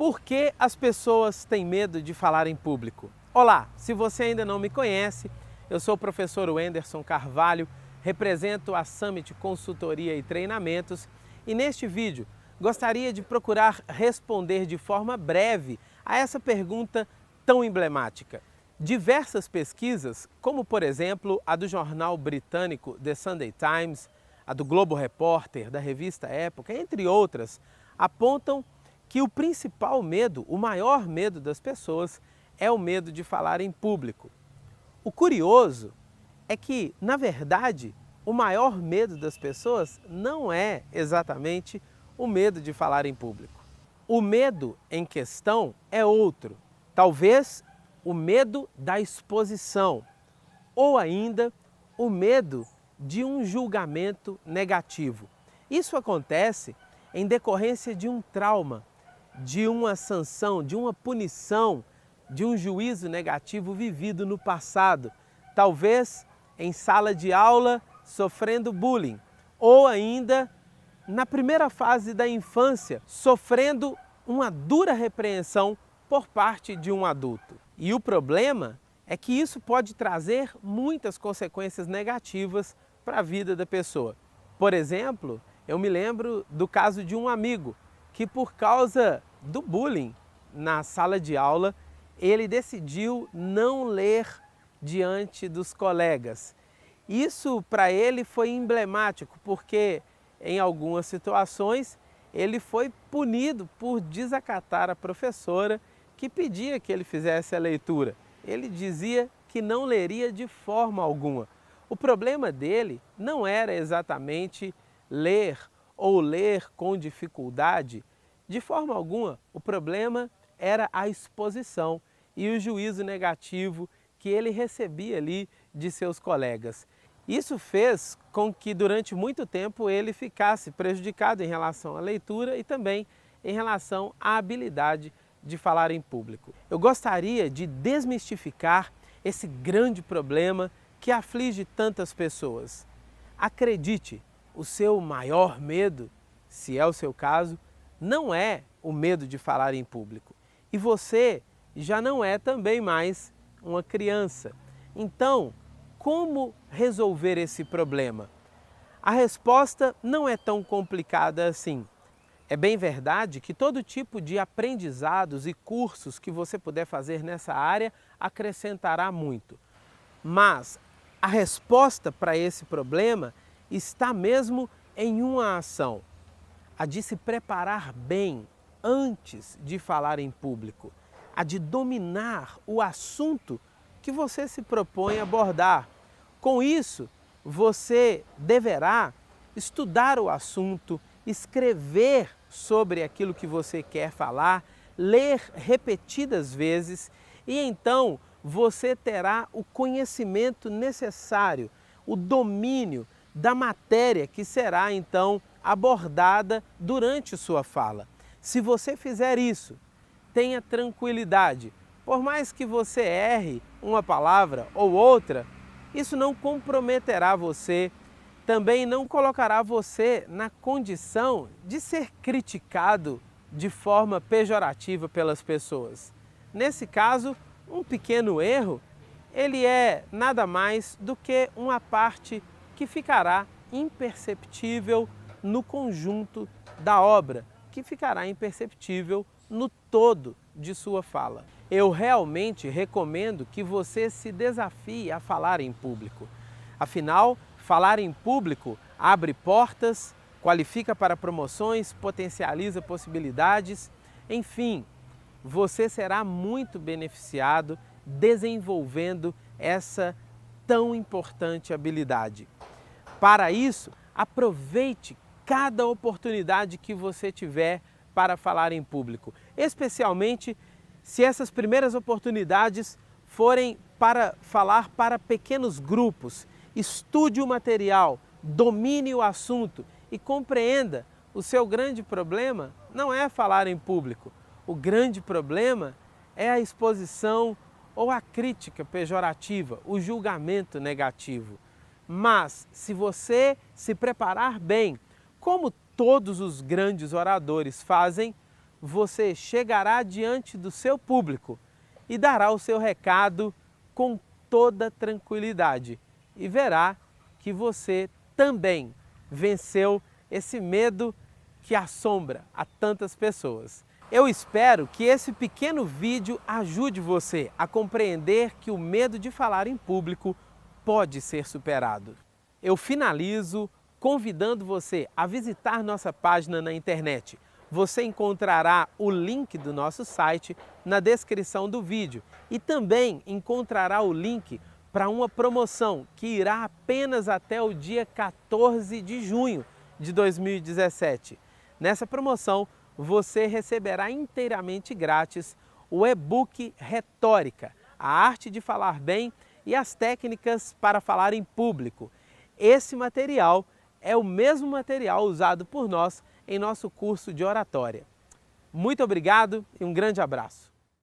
Por que as pessoas têm medo de falar em público? Olá, se você ainda não me conhece, eu sou o professor Wenderson Carvalho, represento a Summit Consultoria e Treinamentos e neste vídeo gostaria de procurar responder de forma breve a essa pergunta tão emblemática. Diversas pesquisas, como por exemplo a do jornal britânico The Sunday Times, a do Globo Repórter, da revista Época, entre outras, apontam que o principal medo, o maior medo das pessoas é o medo de falar em público. O curioso é que, na verdade, o maior medo das pessoas não é exatamente o medo de falar em público. O medo em questão é outro, talvez o medo da exposição ou ainda o medo de um julgamento negativo. Isso acontece em decorrência de um trauma, de uma sanção, de uma punição, de um juízo negativo vivido no passado, talvez em sala de aula sofrendo bullying, ou ainda na primeira fase da infância sofrendo uma dura repreensão por parte de um adulto. E o problema é que isso pode trazer muitas consequências negativas para a vida da pessoa. Por exemplo, eu me lembro do caso de um amigo que, por causa do bullying na sala de aula, ele decidiu não ler diante dos colegas. Isso para ele foi emblemático, porque em algumas situações ele foi punido por desacatar a professora que pedia que ele fizesse a leitura. Ele dizia que não leria de forma alguma. O problema dele não era exatamente ler ou ler com dificuldade, de forma alguma. O problema era a exposição e o juízo negativo que ele recebia ali de seus colegas. Isso fez com que durante muito tempo ele ficasse prejudicado em relação à leitura e também em relação à habilidade de falar em público. Eu gostaria de desmistificar esse grande problema que aflige tantas pessoas. Acredite, o seu maior medo, se é o seu caso, não é o medo de falar em público. E você já não é também mais uma criança. Então, como resolver esse problema? A resposta não é tão complicada assim. É bem verdade que todo tipo de aprendizados e cursos que você puder fazer nessa área acrescentará muito. Mas a resposta para esse problema está mesmo em uma ação, a de se preparar bem antes de falar em público, a de dominar o assunto que você se propõe a abordar. Com isso, você deverá estudar o assunto, escrever sobre aquilo que você quer falar, ler repetidas vezes e então você terá o conhecimento necessário, o domínio da matéria que será então abordada durante sua fala. Se você fizer isso, tenha tranquilidade. Por mais que você erre uma palavra ou outra, isso não comprometerá você, também não colocará você na condição de ser criticado de forma pejorativa pelas pessoas. Nesse caso, um pequeno erro, ele é nada mais do que uma parte que ficará imperceptível no conjunto da obra, que ficará imperceptível no todo de sua fala. Eu realmente recomendo que você se desafie a falar em público. Afinal, falar em público abre portas, qualifica para promoções, potencializa possibilidades, enfim, você será muito beneficiado desenvolvendo essa tão importante habilidade. Para isso, aproveite cada oportunidade que você tiver para falar em público, especialmente se essas primeiras oportunidades forem para falar para pequenos grupos. Estude o material, domine o assunto e compreenda, o seu grande problema não é falar em público, o grande problema é a exposição ou a crítica pejorativa, o julgamento negativo. Mas se você se preparar bem, como todos os grandes oradores fazem, você chegará diante do seu público e dará o seu recado com toda tranquilidade e verá que você também venceu esse medo que assombra a tantas pessoas. Eu espero que esse pequeno vídeo ajude você a compreender que o medo de falar em público pode ser superado. Eu finalizo convidando você a visitar nossa página na internet. Você encontrará o link do nosso site na descrição do vídeo e também encontrará o link para uma promoção que irá apenas até o dia 14 de junho de 2017. Nessa promoção, você receberá inteiramente grátis o e-book Retórica, a arte de falar bem e as técnicas para falar em público. Esse material é o mesmo material usado por nós em nosso curso de oratória. Muito obrigado e um grande abraço.